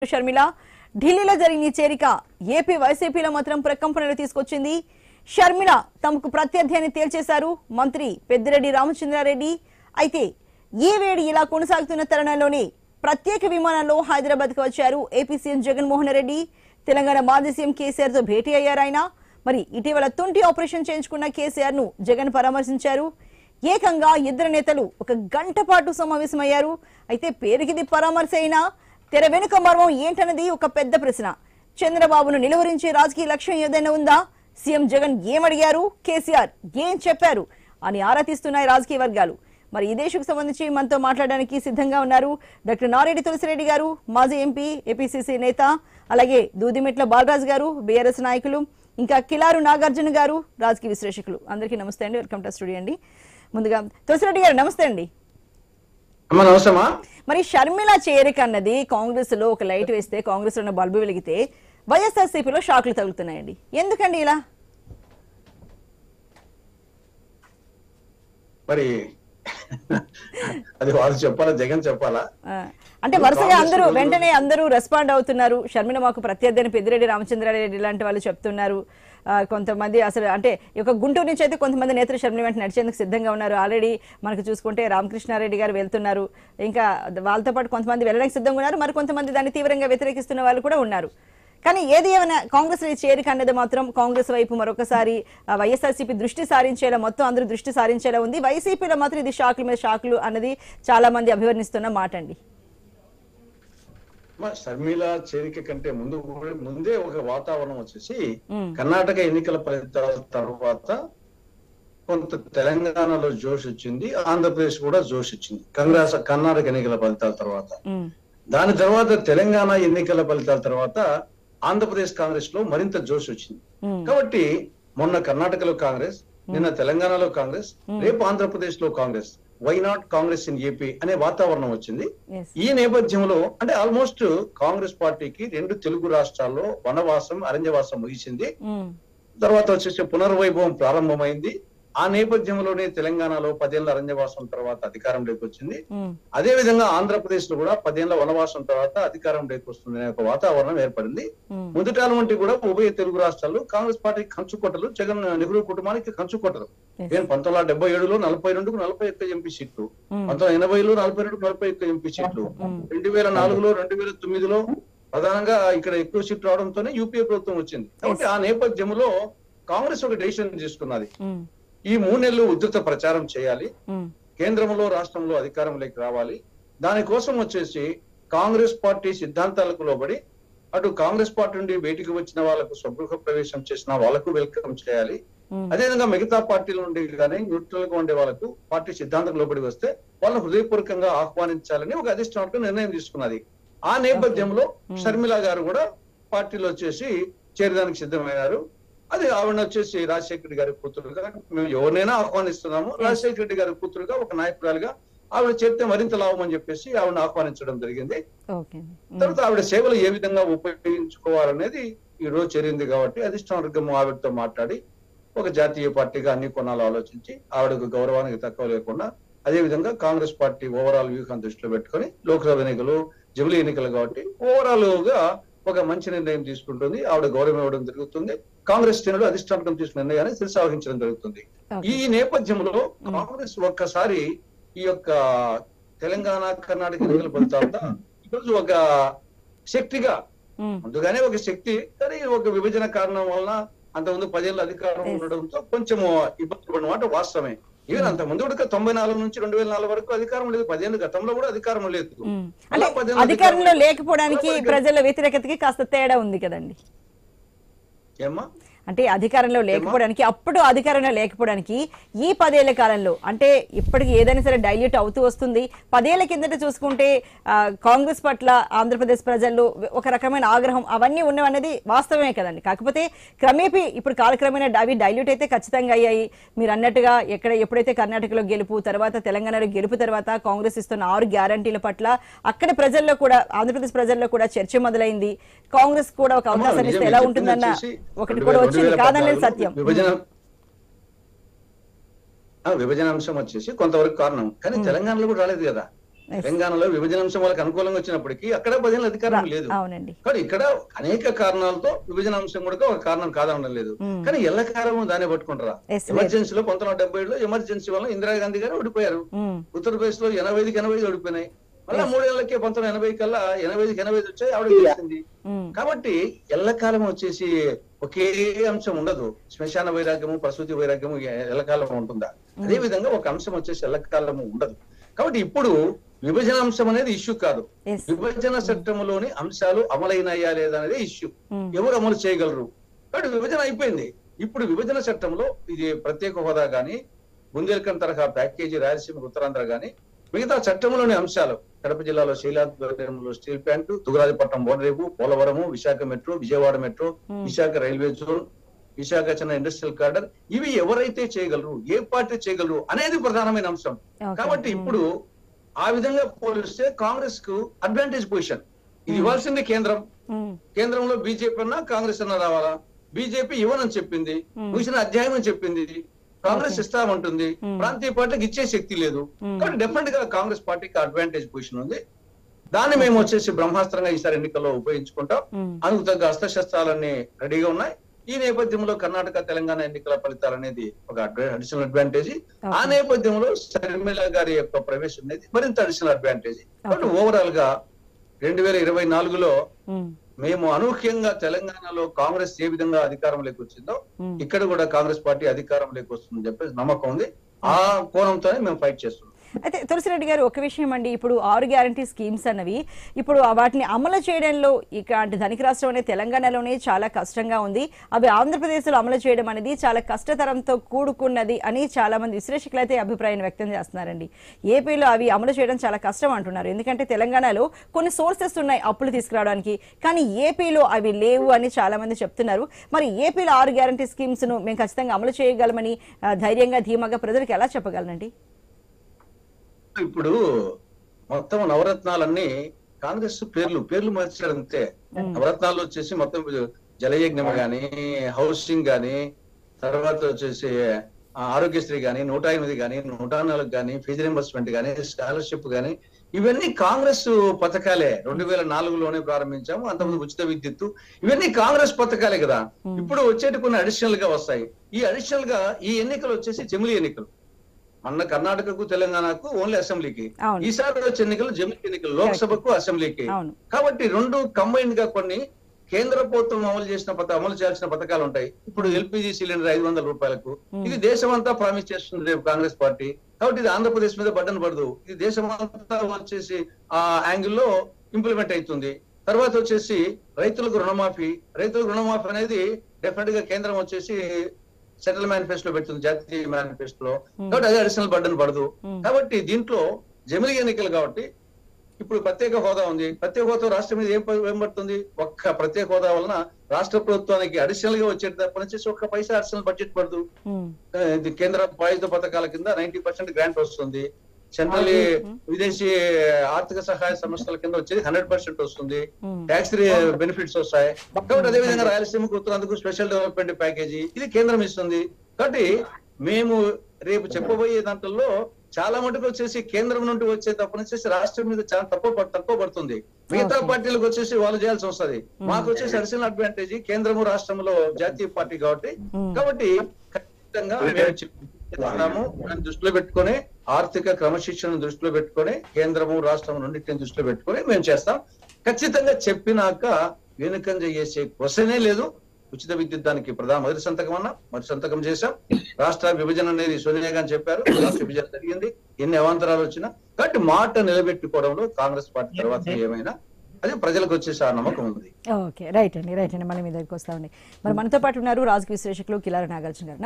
షర్మిల ఢిల్లీలో జరిగిన ఈ చేరిక ఏపీ వైసీపీలో మాత్రం ప్రకంపనలు తీసుకొచ్చింది. షర్మిల తమకు ప్రత్యర్థి అని తేల్చేశారు మంత్రి పెద్దిరెడ్డి రామచంద్రారెడ్డి. అయితే ఈ వేడి ఇలా కొనసాగుతున్న తరుణంలోనే ప్రత్యేక విమానంలో హైదరాబాద్ కు వచ్చారు ఏపీ సీఎం జగన్మోహన్ రెడ్డి. తెలంగాణ మాజీ సీఎం కేసీఆర్ తో భేటీ అయ్యారు ఆయన. మరి ఇటీవల తుంటి ఆపరేషన్ చేయించుకున్న కేసీఆర్ ను జగన్ పరామర్శించారు. ఏకంగా ఇద్దరు నేతలు ఒక గంట పాటు సమావేశమయ్యారు. అయితే పేరుకిది పరామర్శ అయినా తెర వెనుక మర్మం ఏంటన్నది ఒక పెద్ద ప్రశ్న. చంద్రబాబును నిలువరించే రాజకీయ లక్ష్యం ఏదైనా ఉందా? సీఎం జగన్ ఏమడిగారు, కేసీఆర్ ఏం చెప్పారు అని ఆరా తీస్తున్నాయి రాజకీయ వర్గాలు. మరి ఈ దేశకు సంబంధించి మనతో మాట్లాడడానికి సిద్ధంగా ఉన్నారు డాక్టర్ నారెడ్డి తులసిరెడ్డి గారు, మాజీ ఎంపీ, ఏపీసీసీ నేత, అలాగే దూదిమెట్ల బాలరాజు గారు, బీఆర్ఎస్ నాయకులు, ఇంకా కిలారు నాగార్జున గారు, రాజకీయ విశ్లేషకులు. అందరికీ నమస్తే అండి, వెల్కమ్ టు స్టూడియో అండి. ముందుగా తులసిరెడ్డి గారు నమస్తే అండి. మరి షర్మిల చేరిక అన్నది కాంగ్రెస్ లో ఒక లైట్ వేస్తే, కాంగ్రెస్ లో ఉన్న బల్బు వెలిగితే వైఎస్ఆర్సీపీలో షాక్లు తగులుతున్నాయండి. ఎందుకండి ఇలా? మరి అది వాళ్ళు చెప్పాలా, జగన్ చెప్పాలా? అంటే వరుసగా అందరూ వెంటనే అందరూ రెస్పాండ్ అవుతున్నారు. షర్మిల మాకు ప్రత్యర్థి అని పెద్దిరెడ్డి రామచంద్రారెడ్డి లాంటి వాళ్ళు చెప్తున్నారు. కొంతమంది అసలు అంటే ఒక గుంటూరు నుంచి అయితే కొంతమంది నేతలు షర్మిల వెంట నడిచేందుకు సిద్ధంగా ఉన్నారు. ఆల్రెడీ మనకు చూసుకుంటే రామకృష్ణారెడ్డి గారు వెళ్తున్నారు. ఇంకా వాళ్ళతో పాటు కొంతమంది వెళ్ళడానికి సిద్ధంగా ఉన్నారు. మరి కొంతమంది దాన్ని తీవ్రంగా వ్యతిరేకిస్తున్న వాళ్ళు కూడా ఉన్నారు. కానీ ఏది ఏమైనా కాంగ్రెస్ చేరిక అనేది మాత్రం కాంగ్రెస్ వైపు మరొకసారి వైఎస్ఆర్సీపీ దృష్టి సారించేలా, మొత్తం అందరూ దృష్టి సారించేలా ఉంది. వైసీపీలో మాత్రం ఇది షాకుల మీద షాకులు అన్నది చాలా మంది అభివర్ణిస్తున్న మాట అండి. షర్మిల చేరిక కంటే ముందే ఒక వాతావరణం వచ్చేసి కర్ణాటక ఎన్నికల ఫలితాల తర్వాత కొంత తెలంగాణలో జోష్ వచ్చింది, ఆంధ్రప్రదేశ్ కూడా జోష్ వచ్చింది కర్ణాటక ఎన్నికల ఫలితాల తర్వాత. దాని తర్వాత తెలంగాణ ఎన్నికల ఫలితాల తర్వాత ఆంధ్రప్రదేశ్ కాంగ్రెస్ లో మరింత జోష్ వచ్చింది. కాబట్టి మొన్న కర్ణాటకలో కాంగ్రెస్, నిన్న తెలంగాణలో కాంగ్రెస్, రేపు ఆంధ్రప్రదేశ్ లో Congress. Why not Congress in AP అనే వాతావరణం వచ్చింది. ఈ నేపథ్యంలో అంటే ఆల్మోస్ట్ కాంగ్రెస్ పార్టీకి 2 తెలుగు రాష్ట్రాల్లో వనవాసం, అరణ్యవాసం ముగిసింది. తర్వాత వచ్చేసి పునర్వైభవం ప్రారంభమైంది. ఆ నేపథ్యంలోనే తెలంగాణలో 10 ఏళ్ల అరణ్యవాసం తర్వాత అధికారంలోకి వచ్చింది. అదే విధంగా ఆంధ్రప్రదేశ్ లో కూడా 10 ఏళ్ల వనవాసం తర్వాత అధికారంలోకి వస్తుంది అనే ఒక వాతావరణం ఏర్పడింది. మొదటి వంటి కూడా ఉభయ తెలుగు రాష్ట్రాల్లో కాంగ్రెస్ పార్టీకి కంచుకొట్టలు, జగన్ నెహ్రూ కుటుంబానికి కంచుకొట్టలు. 1977లో 42కు 41 ఎంపీ సీట్లు, 1980లో 42కు 41 ఎంపీ సీట్లు, 2004లో 2009లో ప్రధానంగా ఇక్కడ ఎక్కువ సీట్లు రావడంతోనే యూపీఏ ప్రభుత్వం వచ్చింది. కాబట్టి ఆ నేపథ్యంలో కాంగ్రెస్ ఒక డెసిషన్ తీసుకున్నది. ఈ 3 నెలలు ఉధృత ప్రచారం చేయాలి, కేంద్రంలో రాష్ట్రంలో అధికారంలోకి రావాలి. దానికోసం వచ్చేసి కాంగ్రెస్ పార్టీ సిద్ధాంతాలకు లోబడి అటు కాంగ్రెస్ పార్టీ నుండి బయటికి వచ్చిన వాళ్ళకు స్వగృహ ప్రవేశం చేసిన వాళ్ళకు వెల్కమ్ చేయాలి. అదేవిధంగా మిగతా పార్టీల నుండి కానీ న్యూట్రల్ గా ఉండే వాళ్ళకు పార్టీ సిద్ధాంతం లోబడి వస్తే వాళ్ళని హృదయపూర్వకంగా ఆహ్వానించాలని ఒక అధిష్టానం నిర్ణయం తీసుకున్నది. ఆ నేపథ్యంలో షర్మిల గారు కూడా పార్టీలో వచ్చేసి చేరడానికి సిద్ధమయ్యారు. అది ఆవిడ వచ్చేసి రాజశేఖర రెడ్డి గారి కూతురుగా, మేము ఎవరినైనా ఆహ్వానిస్తున్నాము, రాజశేఖర రెడ్డి గారి కూతురుగా ఒక నాయకురాలుగా ఆవిడ చేస్తే మరింత లాభం అని చెప్పేసి ఆవిడని ఆహ్వానించడం జరిగింది. తర్వాత ఆవిడ సేవలు ఏ విధంగా ఉపయోగించుకోవాలనేది ఈ రోజు చేరింది. కాబట్టి అధిష్టాన వర్గం ఆవిడతో మాట్లాడి ఒక జాతీయ పార్టీగా అన్ని కోణాలు ఆలోచించి ఆవిడకు గౌరవానికి తక్కువ లేకుండా, అదే విధంగా కాంగ్రెస్ పార్టీ ఓవరాల్ వ్యూహాన్ని దృష్టిలో పెట్టుకొని లోక్సభ ఎన్నికలు, జమిలీ ఎన్నికలు కాబట్టి ఓవరాల్ గా ఒక మంచి నిర్ణయం తీసుకుంటుంది. ఆవిడ గౌరవం ఇవ్వడం జరుగుతుంది. కాంగ్రెస్ శ్రేణులు అధిష్టానం తీసుకున్న నిర్ణయాన్ని శిరసావహించడం జరుగుతుంది. ఈ నేపథ్యంలో కాంగ్రెస్ ఒక్కసారి ఈ యొక్క తెలంగాణ, కర్ణాటక ఎన్నికల ఫలితాల ఈరోజు ఒక శక్తిగా, ముందుగానే ఒక శక్తి, కానీ ఒక విభజన కారణం వలన అంతకుముందు 10 ఏళ్ళ అధికారం ఉండడంతో కొంచెం ఇబ్బంది పడినమాట వాస్తవమే. ఈవెన్ అంత ముందు 94 నుంచి 2004 వరకు అధికారం లేదు. 10 ఏళ్ళు గతంలో కూడా అధికారం లేదు. అధికారంలో లేకపోవడానికి ప్రజల వ్యతిరేకతకి కాస్త తేడా ఉంది కదండి. ఏమ్మా అంటే అధికారంలో లేకపోవడానికి, అప్పుడు అధికారంలో లేకపోవడానికి ఈ 10 ఏళ్ల కాలంలో, అంటే ఇప్పటికి ఏదైనా సరే డైల్యూట్ అవుతూ వస్తుంది. 10 ఏళ్ల కిందట చూసుకుంటే కాంగ్రెస్ పట్ల ఆంధ్రప్రదేశ్ ప్రజల్లో ఒక రకమైన ఆగ్రహం అవన్నీ ఉన్నవనేది వాస్తవమే కదండి. కాకపోతే క్రమేపీ ఇప్పుడు కాలక్రమేణా అవి డైల్యూట్ అయితే ఖచ్చితంగా అయ్యాయి. మీరు అన్నట్టుగా ఎప్పుడైతే కర్ణాటకలో గెలుపు తర్వాత తెలంగాణలో గెలుపు తర్వాత కాంగ్రెస్ ఇస్తున్న 6 గ్యారంటీల పట్ల అక్కడ ప్రజల్లో కూడా, ఆంధ్రప్రదేశ్ ప్రజల్లో కూడా చర్చ మొదలైంది. కాంగ్రెస్ కూడా ఒక అవకాశాన్ని ఇస్తే ఎలా ఉంటుందన్న ఒకటి కూడా వచ్చింది, కాదనేది సత్యం. విభజన అంశం వచ్చేసి కొంతవరకు కారణం, కానీ తెలంగాణలో కూడా రాలేదు కదా. తెలంగాణలో విభజన అంశం వాళ్ళకి అనుకూలంగా వచ్చినప్పటికీ అక్కడ 10 ఏళ్ళ అధికారం లేదు. అవునండి. కానీ ఇక్కడ అనేక కారణాలతో విభజన అంశం కూడా ఒక కారణం కాదనడం లేదు. కానీ ఎల్లకాలం దాన్ని పట్టుకుంటారా? ఎమర్జెన్సీలో 1977లో ఎమర్జెన్సీ వల్ల ఇందిరాగాంధీ గారు ఓడిపోయారు. ఉత్తరప్రదేశ్ లో 85 ఓడిపోయినాయి. మళ్ళా 3 ఏళ్లకే 1980 కల్లా 85 వచ్చాయి, ఆవిడ గెలిచింది. కాబట్టి ఎల్లకాలం వచ్చేసి ఒకే అంశం ఉండదు. శ్మశాన వైరాగ్యము, ప్రసూతి వైరాగ్యము ఎల్లకాలం ఉంటుందా? అదే విధంగా ఒక అంశం వచ్చేసి ఎల్లకాలము ఉండదు. కాబట్టి ఇప్పుడు విభజన అంశం అనేది ఇష్యూ కాదు. విభజన చట్టంలోని అంశాలు అమలైనాయా లేదా అనేది ఇష్యూ. ఎవరు అమలు చేయగలరు? కాబట్టి విభజన అయిపోయింది. ఇప్పుడు విభజన చట్టంలో ఇది ప్రత్యేక హోదా గాని, బుందేల్ఖండ్ తరహా ప్యాకేజీ, రాయలసీమ, ఉత్తరాంధ్ర గాని, మిగతా చట్టంలోని అంశాలు కడప జిల్లాలో శైలాద్రిలో స్టీల్ ప్లాంట్, తుగరాజపట్నం ఓడరేవు, Polavaram, Visakha metro, Vijayawada metro, Visakha railway zone, Visakha చిన్న ఇండస్ట్రియల్ కార్డర్, ఇవి ఎవరైతే చేయగలరు, ఏ పార్టీ చేయగలరు అనేది ప్రధానమైన అంశం. కాబట్టి ఇప్పుడు ఆ విధంగా పోలిస్తే కాంగ్రెస్ కు అడ్వాంటేజ్ పొజిషన్. ఇది ఇవ్వాల్సింది కేంద్రం. కేంద్రంలో బీజేపీ అన్నా కాంగ్రెస్ అన్నా రావాలా? బీజేపీ ఇవ్వనని చెప్పింది, ముగిసిన అధ్యాయం అని చెప్పింది. కాంగ్రెస్ ఇస్తామంటుంది, ప్రాంతీయ పార్టీకి ఇచ్చే శక్తి లేదు. కాబట్టి డెఫినెట్ గా కాంగ్రెస్ పార్టీకి అడ్వాంటేజ్ పొజిషన్ ఉంది. దాన్ని మేము వచ్చేసి బ్రహ్మాస్త్రంగా ఈసారి ఎన్నికల్లో ఉపయోగించుకుంటాం. అందుకు తగ్గ అస్త్రశస్త్రాలన్నీ రెడీగా ఉన్నాయి. ఈ నేపథ్యంలో కర్ణాటక, తెలంగాణ ఎన్నికల ఫలితాలు అనేది ఒక అడిషనల్ అడ్వాంటేజ్. ఆ నేపథ్యంలో షర్మిల గారి యొక్క ప్రవేశం అనేది మరింత అడిషనల్ అడ్వాంటేజ్. కాబట్టి ఓవరాల్ గా 2024లో మేము అనూహ్యంగా తెలంగాణలో కాంగ్రెస్ ఏ విధంగా అధికారంలోకి వచ్చిందో ఇక్కడ కూడా కాంగ్రెస్ పార్టీ అధికారంలోకి వస్తుందని చెప్పేసి నమ్మకం ఉంది. ఆ కోణంతోనే మేము ఫైట్ చేస్తున్నాం. అయితే తులసిరెడ్డి గారు, ఒక విషయం అండి, ఇప్పుడు 6 గ్యారంటీ స్కీమ్స్ అన్నవి ఇప్పుడు వాటిని అమలు చేయడంలో ఇలాంటి ధనిక రాష్ట్రం అనే తెలంగాణలోనే చాలా కష్టంగా ఉంది. అవి ఆంధ్రప్రదేశ్లో అమలు చేయడం అనేది చాలా కష్టతరంతో కూడుకున్నది అని చాలా మంది విశ్లేషకులు అయితే అభిప్రాయం వ్యక్తం చేస్తున్నారండి. ఏపీలో అవి అమలు చేయడం చాలా కష్టం అంటున్నారు. ఎందుకంటే తెలంగాణలో కొన్ని సోర్సెస్ ఉన్నాయి అప్పులు తీసుకురావడానికి, కానీ ఏపీలో అవి లేవు అని చాలా మంది చెప్తున్నారు. మరి ఏపీలో 6 గ్యారంటీ స్కీమ్స్ ను మేము ఖచ్చితంగా అమలు చేయగలమని ధైర్యంగా ధీమాగా ప్రజలకు ఎలా చెప్పగలనండి? ఇప్పుడు మొత్తం నవరత్నాలన్నీ కాంగ్రెస్ పేర్లు మార్చారు అంతే. నవరత్నాలు వచ్చేసి మొత్తం జలయజ్ఞం గాని, హౌసింగ్ గాని, తర్వాత వచ్చేసి ఆరోగ్యశ్రీ గాని, 108 గాని, 104 గాని, ఫీజు రింబర్స్మెంట్ గాని, స్కాలర్షిప్ గాని, ఇవన్నీ కాంగ్రెస్ పథకాలే. 2004లోనే ప్రారంభించాము. అంతకుముందు ఉచిత విద్యుత్తు, ఇవన్నీ కాంగ్రెస్ పథకాలే కదా. ఇప్పుడు వచ్చేటి కొన్ని అడిషనల్ గా వస్తాయి. ఈ అడిషనల్ గా ఈ ఎన్నికలు వచ్చేసి జమిలీ ఎన్నికలు. మొన్న కర్ణాటకకు, తెలంగాణకు ఓన్లీ అసెంబ్లీకి, ఈసారి వచ్చే ఎన్నికలు జమిలీ ఎన్నికలు, లోక్సభకు, అసెంబ్లీకి. కాబట్టి రెండు కంబైన్డ్ గా కొన్ని కేంద్ర ప్రభుత్వం అమలు చేయాల్సిన పథకాలు ఉంటాయి. ఇప్పుడు ఎల్పిజి సిలిండర్ 500 రూపాయలకు, ఇది దేశమంతా ప్రామిస్ చేస్తుంది రేపు కాంగ్రెస్ పార్టీ. కాబట్టి ఇది ఆంధ్రప్రదేశ్ మీద బడ్డను పడదు. ఇది దేశమంతా వచ్చేసి ఆ యాంగిల్లో ఇంప్లిమెంట్ అవుతుంది. తర్వాత వచ్చేసి రైతులకు రుణమాఫీ అనేది డెఫినెట్ గా కేంద్రం వచ్చేసి సెంట్రల్ మేనిఫెస్టో పెడుతుంది, జాతీయ మేనిఫెస్టోలో. కాబట్టి అది అడిషనల్ బర్డన్ పడదు. కాబట్టి దీంట్లో జమిలీ ఎన్నికలు కాబట్టి ఇప్పుడు ప్రత్యేక హోదా ఉంది. ప్రత్యేక హోదా రాష్ట్రం మీద ఏం పడుతుంది? ఒక్క ప్రత్యేక హోదా వలన రాష్ట్ర ప్రభుత్వానికి అడిషనల్ గా వచ్చేటప్పుడు వచ్చేసి 1 పైసా అడిషనల్ బడ్జెట్ పడదు. కేంద్ర ప్రాయోజిత పథకాల కింద 90% గ్రాంట్ వస్తుంది. సెంట్రల్ విదేశీ ఆర్థిక సహాయ సంస్థల కింద వచ్చేది 100% వస్తుంది. ట్యాక్స్ బెనిఫిట్స్ వస్తాయి. కాబట్టి అదేవిధంగా రాయలసీమకు, ఉత్తరాంధ్రకు స్పెషల్ డెవలప్మెంట్ ప్యాకేజీ ఇది కేంద్రం ఇస్తుంది. కాబట్టి మేము రేపు చెప్పబోయే దాంట్లో చాలా మటుకు వచ్చేసి కేంద్రం నుండి వచ్చే తప్పు వచ్చేసి రాష్ట్రం మీద చాలా తక్కువ పడుతుంది. మిగతా పార్టీలకు వచ్చేసి వాళ్ళు చేయాల్సి వస్తుంది. మాకు వచ్చేసి అడిషనల్ అడ్వాంటేజ్ కేంద్రము, రాష్ట్రంలో జాతీయ పార్టీ కాబట్టి ఖచ్చితంగా మేము దృష్టిలో పెట్టుకుని, ఆర్థిక క్రమశిక్షణను దృష్టిలో పెట్టుకుని, కేంద్రము, రాష్ట్రము రెండింటిని దృష్టిలో పెట్టుకుని మేము చేస్తాం. ఖచ్చితంగా చెప్పినాక వెనుకంజ చేసే క్వశ్చనే లేదు. ఉచిత విద్యుత్ దానికి మొదటి సంతకం చేశాం. రాష్ట్ర విభజన అనేది సోనియా గాంధీ చెప్పారు, రాష్ట్ర విభజన జరిగింది. ఎన్ని అవాంతరాలు వచ్చినా కాబట్టి మాట నిలబెట్టుకోవడంలో కాంగ్రెస్ పార్టీ తర్వాత ఏమైనా అది ప్రజలకు వచ్చేసి ఆ నమ్మకం ఉంది. ఓకే, రైట్ అండి. మళ్ళీ మీ దగ్గరికి వస్తామండి. మరి మనతో పాటు ఉన్నారు రాజకీయ విశ్లేషకులు కిలారి నాగార్జున గారు.